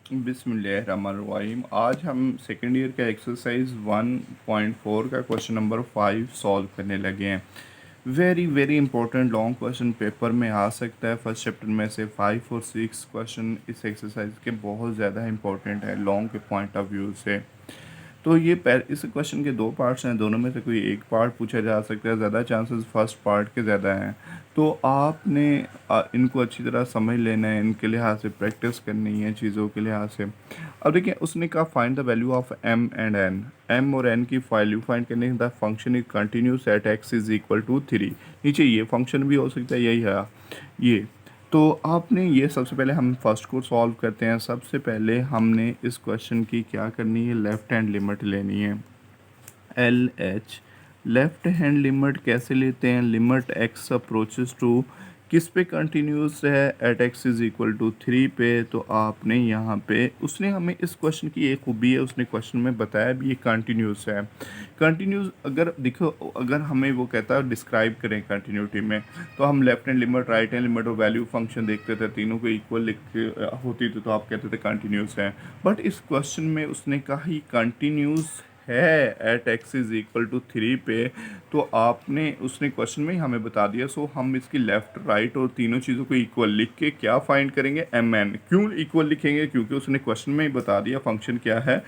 बिस्मिल्लाहिर्रहमानिर्रहीम। आज हम सेकेंड ईयर का एक्सरसाइज 1.4 का क्वेश्चन नंबर 5 सॉल्व करने लगे हैं। Very very important long question paper में आ सकता है। फर्स्ट चैप्टर में से 5 और 6 क्वेश्चन इस एक्सरसाइज के बहुत ज़्यादा इंपॉर्टेंट है लॉन्ग के पॉइंट ऑफ व्यू से। तो ये इस क्वेश्चन के दो पार्ट्स हैं, दोनों में से कोई एक पार्ट पूछा जा सकता है। ज़्यादा चांसेस फर्स्ट पार्ट के ज़्यादा हैं। तो आपने इनको अच्छी तरह समझ लेना है, इनके लिहाज से प्रैक्टिस करनी है चीज़ों के लिहाज से। अब देखिए, उसने कहा find the value of M and N. M और एन की वैल्यू फाइंड करने the function is continuous at X is equal to 3। नीचे ये फंक्शन भी हो सकता है, यही है ये। तो आपने ये सबसे पहले हम फर्स्ट को सॉल्व करते हैं। सबसे पहले हमने इस क्वेश्चन की क्या करनी है, लेफ़्ट हैंड लिमिट लेनी है। L H left hand limit कैसे लेते हैं? लिमिट एक्स अप्रोचेस टू किस पे कंटिन्यूस है? At X is equal to 3 पे। तो आपने यहाँ पे उसने हमें इस क्वेश्चन की एक खूबी है, उसने क्वेश्चन में बताया भी ये कंटिन्यूस है। कंटिन्यूस अगर देखो, अगर हमें वो कहता है डिस्क्राइब करें कंटिन्यूटी में, तो हम left hand limit, right hand limit और वैल्यू फंक्शन देखते थे, तीनों को इक्वल लिखते होती थी तो आप कहते थे कंटिन्यूस है। बट इस क्वेश्चन में उसने कहा ही कंटिन्यूस है at X is equal to 3 पे। तो आपने उसने क्वेश्चन में ही हमें बता दिया। सो हम इसकी लेफ़्ट राइट और तीनों चीज़ों को इक्वल लिख के क्या फाइंड करेंगे? M N. क्यों इक्वल लिखेंगे? क्योंकि उसने क्वेश्चन में ही बता दिया फंक्शन क्या है,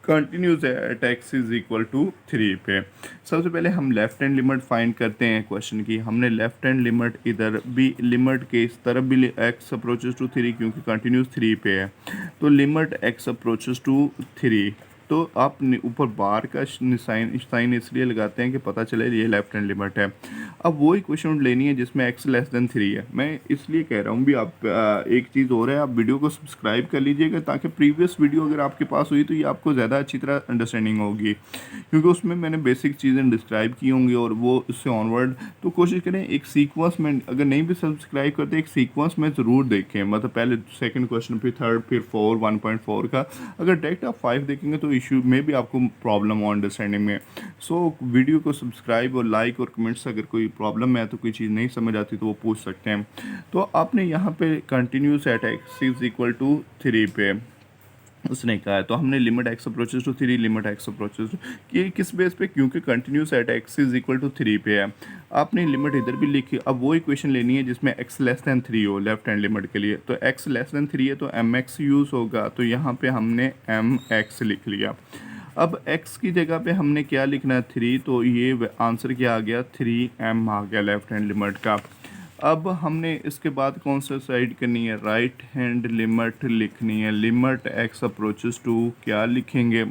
कंटिन्यूस है at X is equal to 3 पे। सबसे पहले हम लेफ्ट हैंड लिमिट फाइंड करते हैं क्वेश्चन की। हमने लेफ्ट हैंड लिमिट इधर भी लिमिट के इस तरफ भी एक्स अप्रोचेस टू 3, क्योंकि कंटिन्यूस 3 पे है। तो लिमिट एक्स अप्रोचेस टू 3, तो आप ऊपर बार का साइन इसलिए लगाते हैं कि पता चले ये लेफ्ट हैंड लिमिट है। अब वो इक्वेशन लेनी है जिसमें एक्स लेस देन 3 है। मैं इसलिए कह रहा हूँ भी आप एक चीज़ और है, आप वीडियो को सब्सक्राइब कर लीजिएगा ताकि प्रीवियस वीडियो अगर आपके पास हुई तो ये आपको ज़्यादा अच्छी तरह अंडरस्टैंडिंग होगी, क्योंकि उसमें मैंने बेसिक चीज़ें डिस्क्राइब की होंगी और वो इससे ऑनवर्ड। तो कोशिश करें एक सीक्वेंस में, अगर नहीं भी सब्सक्राइब करते एक सीक्वेंस में ज़रूर देखें। मतलब पहले सेकंड क्वेश्चन, फिर थर्ड, फिर 4, 1.4 का। अगर डायरेक्ट आप 5 देखेंगे तो इशू में भी आपको प्रॉब्लम हो अंडरस्टैंडिंग में। सो वीडियो को सब्सक्राइब और लाइक और कमेंट्स, अगर कोई प्रॉब्लम है तो कोई चीज़ नहीं समझ आती तो वो पूछ सकते हैं। तो आपने यहाँ पे continuous at X is equal to 3 पे उसने कहा है। तो हमने limit X approaches to 3, limit X approaches to, कि किस बेस पे? क्योंकि continuous at X is equal to 3 पे है। आपने लिमिट इधर भी लिखी। अब वो इक्वेशन लेनी है जिसमें एक्स लेस दैन 3 हो लेफ्ट हैंड लिमिट के लिए। तो एक्स लेस दैन 3 है तो एम एक्स यूज़ होगा। तो यहाँ पे हमने एम एक्स लिख लिया। अब x की जगह पे हमने क्या लिखना है? 3। तो ये आंसर क्या आ गया? 3m आ गया लेफ्ट हैंड लिमिट का। अब हमने इसके बाद कौन सा साइड करनी है? राइट हैंड लिमिट लिखनी है। लिमिट x अप्रोचेस टू क्या लिखेंगे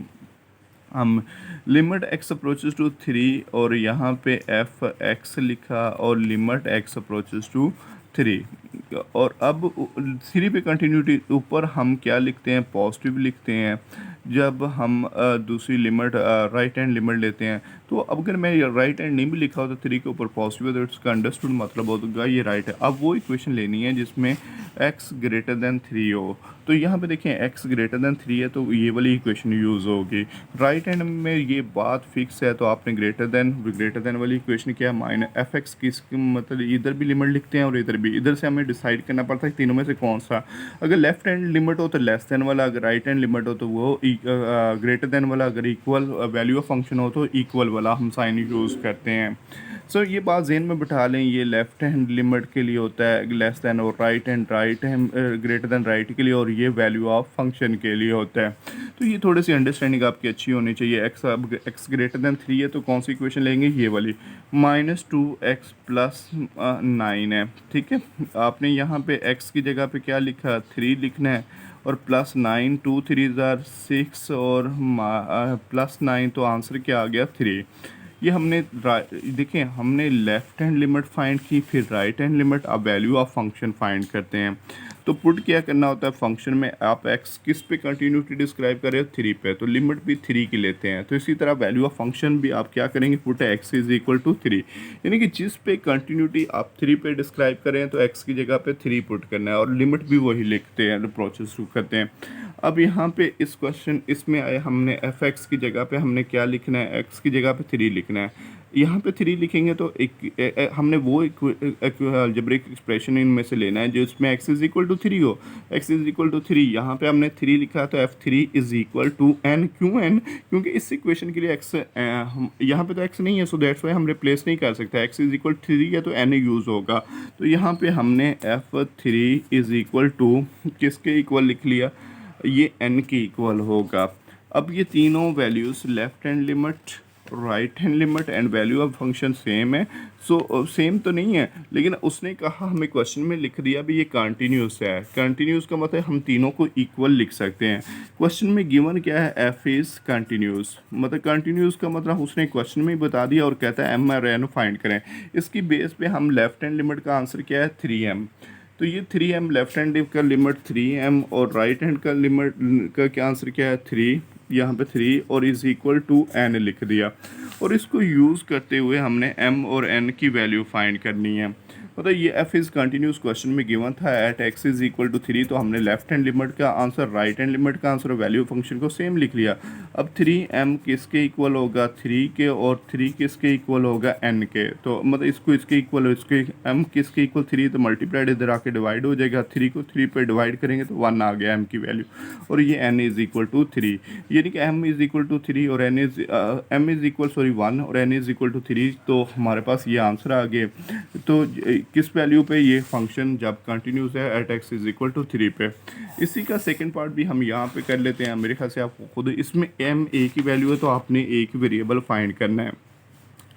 हम? लिमिट x अप्रोचेस टू 3 और यहाँ पे एफ एक्स लिखा और लिमिट x अप्रोचेस टू 3। और अब 3 पे कंटिन्यूटी ऊपर हम क्या लिखते हैं? पॉजिटिव लिखते हैं। जब हम दूसरी लिमिट राइट हैंड लिमिट लेते हैं, तो अब अगर मैं राइट हैंड नहीं भी लिखा हो तो 3 के ऊपर पॉजिटिव है, तो इसका अंडरस्टूड मतलब होगा ये राइट है। अब वो इक्वेशन लेनी है जिसमें x ग्रेटर देन 3 हो। तो यहाँ पे देखें x ग्रेटर देन 3 है तो ये वाली इक्वेशन यूज़ होगी। राइट हैंड में ये बात फिक्स है, तो आपने ग्रेटर देन वाली इक्वेशन क्या है? माइनस एफ एक्स की, मतलब इधर भी लिमिट लिखते हैं और इधर भी। इधर से हमें डिसाइड करना पड़ता है तीनों में से कौन सा। अगर लेफ्ट हैंड लिमिट हो तो लेस देन वाला, अगर राइट हैंड लिमिट हो तो वो ग्रेटर देन वाला, अगर इक्वल वैल्यू ऑफ फंक्शन हो तो इक्वल वाला हम साइन यूज़ करते हैं। सो ये बात जहन में बिठा लें, ये लेफ्ट हैंड लिमिट के लिए होता है लेस देन, और right hand greater than right के लिए, और ये वैल्यू ऑफ फंक्शन के लिए होता है। तो ये थोड़ी सी अंडरस्टैंडिंग आपकी अच्छी होनी चाहिए। एक्स ग्रेटर देन 3 है तो कौन सी इक्वेशन लेंगे? ये वाली। -2x प्लस 9 है, ठीक है। आपने यहाँ पे x की जगह पे क्या लिखा? 3 लिखना है और प्लस 9, 2 3 ज़ार 6 और प्लस 9, तो आंसर क्या आ गया? 3। ये हमने देखिए, हमने लेफ्ट हैंड लिमिट फाइंड की, फिर राइट हैंड लिमिट। अब वैल्यू ऑफ फंक्शन फाइंड करते हैं। तो पुट क्या करना होता है फंक्शन में? आप x किस पे कंटिन्यूटी डिस्क्राइब कर रहे हो? 3 पे, तो लिमिट भी 3 की लेते हैं। तो इसी तरह वैल्यू ऑफ फंक्शन भी आप क्या करेंगे? Put x is equal to 3, यानी कि जिस पे कंटिन्यूटी आप 3 पे डिस्क्राइब कर रहे हैं तो x की जगह पे 3 पुट करना है, और लिमिट भी वही लिखते हैं, प्रोसेस करते हैं। अब यहाँ पे इस क्वेश्चन इसमें आए, हमने एफ एक्स की जगह पे हमने क्या लिखना है? x की जगह पे 3 लिखना है। यहाँ पे 3 लिखेंगे तो हमने वो अलजेब्रिक एक्सप्रेशन इनमें से लेना है जो इसमें x इज इक्वल टू 3 हो। x इज इक्वल टू 3, यहाँ पे हमने 3 लिखा है तो f3 is equal to n। क्यों n? क्योंकि इस इक्वेशन के लिए x हम यहाँ पे तो x नहीं है, सो दैट्स वाई हम रिप्लेस नहीं कर सकते। x इज इक्वल 3 है तो n यूज़ होगा। तो यहाँ पे हमने f3 इज इक्वल टू किसके इक्वल लिख लिया, ये n के इक्वल होगा। अब ये तीनों values left hand limit, right hand limit and value of function same है। सो सेम तो नहीं है, लेकिन उसने कहा हमें क्वेश्चन में लिख दिया भी ये कंटिन्यूस है। कंटिन्यूस का मतलब हम तीनों को इक्वल लिख सकते हैं। क्वेश्चन में गिवन क्या है, एफ इज़ कंटिन्यूस, मतलब कंटिन्यूस का मतलब उसने क्वेश्चन में ही बता दिया और कहता है एम और एन फाइंड करें। इसकी बेस पे हम लेफ्ट हैंड लिमिट का आंसर क्या है, 3m। तो ये 3m लेफ्ट हैंड का लिमिट 3m और राइट हैंड का लिमिट का क्या आंसर क्या है, 3, यहाँ पे 3 और इज़ इक्वल टू n लिख दिया। और इसको यूज़ करते हुए हमने m और n की वैल्यू फाइंड करनी है। मतलब ये f इज़ कंटिन्यूस क्वेश्चन में गिवन था at x is equal to 3, तो हमने लेफ्ट हैंड लिमिट का आंसर, राइट हैंड लिमिट का आंसर और वैल्यू फंक्शन को सेम लिख लिया। अब 3m किसके इक्वल होगा, 3 के, और 3 किसके इक्वल होगा, n के। तो मतलब इसको इसके इक्वल, इसके m किसके इक्वल 3, तो मल्टीप्लाइड इधर आके डिवाइड हो जाएगा। 3 को 3 पे डिवाइड करेंगे तो 1 आ गया m की वैल्यू, और ये n इज़ इक्वल टू 3, यानी कि m इज़ इक्वल टू 3 और m इज़ इक्वल 1 और n इज़ इक्वल टू 3। तो हमारे पास ये आंसर आ गए। तो किस वैल्यू पे ये फंक्शन जब कंटिन्यूस है at x is equal to 3 पे। इसी का सेकंड पार्ट भी हम यहाँ पे कर लेते हैं। मेरे ख्याल से आपको खुद, इसमें m a की वैल्यू है तो आपने a की वेरिएबल फाइंड करना है।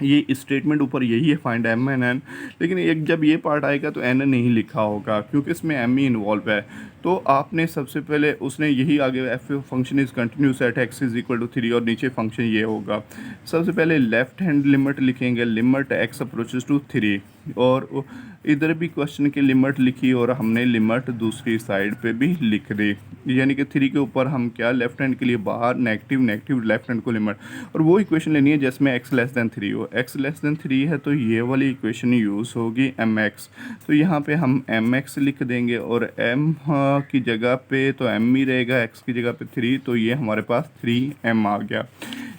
ये स्टेटमेंट ऊपर यही है, फाइंड m एंड n, लेकिन एक जब ये पार्ट आएगा तो n नहीं लिखा होगा क्योंकि इसमें m ही इन्वॉल्व है। तो आपने सबसे पहले, उसने यही आगे F function is continuous at x is equal to 3 और नीचे फंक्शन ये होगा। सबसे पहले लेफ्ट हैंड लिमिट लिखेंगे, लिमिट x अप्रोचेस टू 3, और इधर भी क्वेश्चन की लिमिट लिखी और हमने लिमिट दूसरी साइड पे भी लिख दी, यानी कि 3 के ऊपर हम क्या, लेफ्ट हैंड के लिए बाहर नेगेटिव, नेगेटिव लेफ्ट हैंड को लिमिट, और वो इक्वेशन लेनी है जिसमें x लेस देन 3 हो। x लेस देन 3 है तो ये वाली इक्वेशन यूज़ होगी mx। तो यहाँ पे हम mx लिख देंगे और m की जगह पे तो m ही रहेगा, x की जगह पे 3, तो ये हमारे पास 3m आ गया।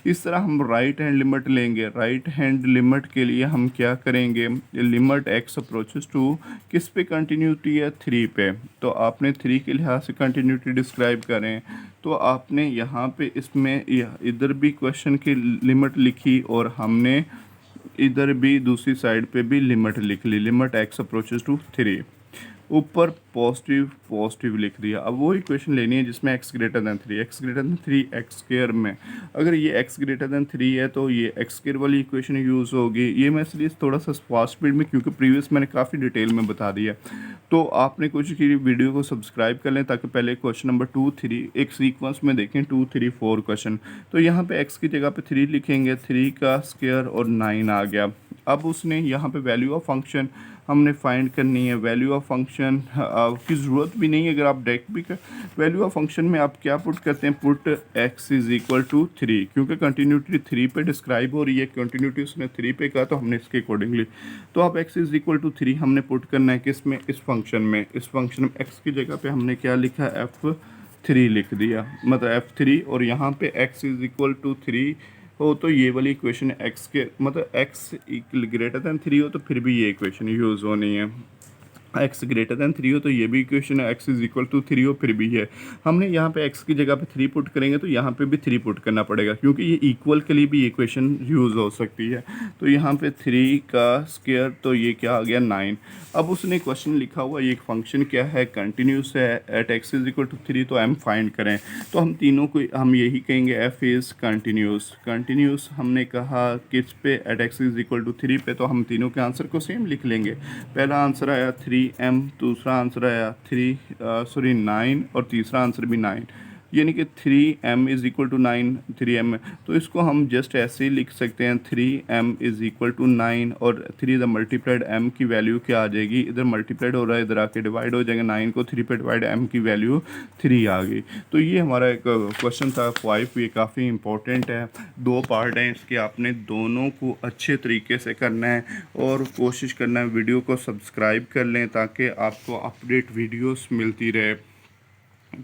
इस तरह हम राइट हैंड लिमिट लेंगे। राइट हैंड लिमिट के लिए हम क्या करेंगे, लिमिट x अप्रोचेस टू किस पे कंटिन्यूटी है, 3 पे। तो आपने 3 के लिहाज से कंटिन्यूटी डिस्क्राइब करें तो आपने यहाँ पे इसमें इधर भी क्वेश्चन की लिमिट लिखी और हमने इधर भी दूसरी साइड पे भी लिमिट लिख ली, लिमिट x अप्रोचेस टू 3, ऊपर पॉजिटिव पॉजिटिव लिख दिया। अब वो इक्वेशन लेनी है जिसमें x greater than 3, x greater than 3 x square में, अगर ये x ग्रेटर दैन 3 है तो ये एक्स स्क्वायर वाली इक्वेशन यूज़ होगी। ये मैं इसलिए थोड़ा सा फास्ट स्पीड में, क्योंकि प्रीवियस मैंने काफ़ी डिटेल में बता दिया। तो आपने कोशिश की वीडियो को सब्सक्राइब कर लें ताकि पहले क्वेश्चन नंबर 2, 3 एक सीक्वेंस में देखें, 2, 3, 4 क्वेश्चन। तो यहाँ पे x की जगह पे 3 लिखेंगे, 3 का स्क्वायर और 9 आ गया। अब उसने यहाँ पे वैल्यू ऑफ फंक्शन हमने फाइंड करनी है। वैल्यू ऑफ फंक्शन की ज़रूरत भी नहीं है, अगर आप डायरेक्ट भी कर, वैल्यू ऑफ फंक्शन में आप क्या पुट करते हैं, put x is equal to 3, क्योंकि कंटिन्यूटी 3 पे डिस्क्राइब हो रही है, कंटिन्यूटी उसने 3 पे कहा तो हमने इसके अकॉर्डिंगली, तो आप x इज़ इक्वल टू 3 हमने पुट करना है किस में, इस फंक्शन में। इस फंक्शन में x की जगह पे हमने क्या लिखा, f3 लिख दिया, मतलब f3, और यहाँ पे x इज़ इक्वल टू 3 हो तो ये वाली इक्वेशन x के, मतलब x ग्रेटर दैन 3 हो तो फिर भी ये इक्वेशन यूज़ होनी है। x ग्रेटर दैन 3 हो तो ये भी इक्वेशन है, x इज़ इक्वल टू 3 हो फिर भी है। हमने यहाँ पे x की जगह पे 3 पुट करेंगे तो यहाँ पे भी 3 पुट करना पड़ेगा, क्योंकि ये इक्वल के लिए भी इक्वेशन यूज़ हो सकती है। तो यहाँ पे 3 का स्क्वायर तो ये क्या आ गया, 9। अब उसने क्वेश्चन लिखा हुआ ये फंक्शन क्या है, कंटिन्यूस है at x is equal to 3, तो m फाइंड करें। तो हम तीनों को हम यही कहेंगे, f इज़ कंटिन्यूस। कंटिन्यूस हमने कहा किस पे, at x is equal to 3 पे, तो हम तीनों के आंसर को सेम लिख लेंगे। पहला आंसर आया 3m, दूसरा आंसर आया 9, और तीसरा आंसर भी 9, यानी कि 3m is equal to 9, 3m। तो इसको हम जस्ट ऐसे ही लिख सकते हैं, 3m इज़ इक्वल टू 9, और 3 द मल्टीप्लाइड m की वैल्यू क्या आ जाएगी, इधर मल्टीप्लाइड हो रहा है, इधर आके डिवाइड हो जाएगा, 9 को 3 पे डिवाइड, m की वैल्यू 3 आ गई। तो ये हमारा एक क्वेश्चन था 5, ये काफ़ी इंपॉर्टेंट है। 2 पार्ट हैं इसके, आपने दोनों को अच्छे तरीके से करना है और कोशिश करना है वीडियो को सब्सक्राइब कर लें ताकि आपको अपडेट वीडियोस मिलती रहे।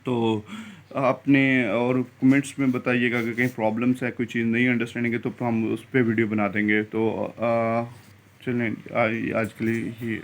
तो आपने और कमेंट्स में बताइएगा अगर कहीं प्रॉब्लम्स है, कोई चीज़ नहीं अंडरस्टैंडिंग है, तो हम उस पे वीडियो बना देंगे। तो चलें आज के लिए ये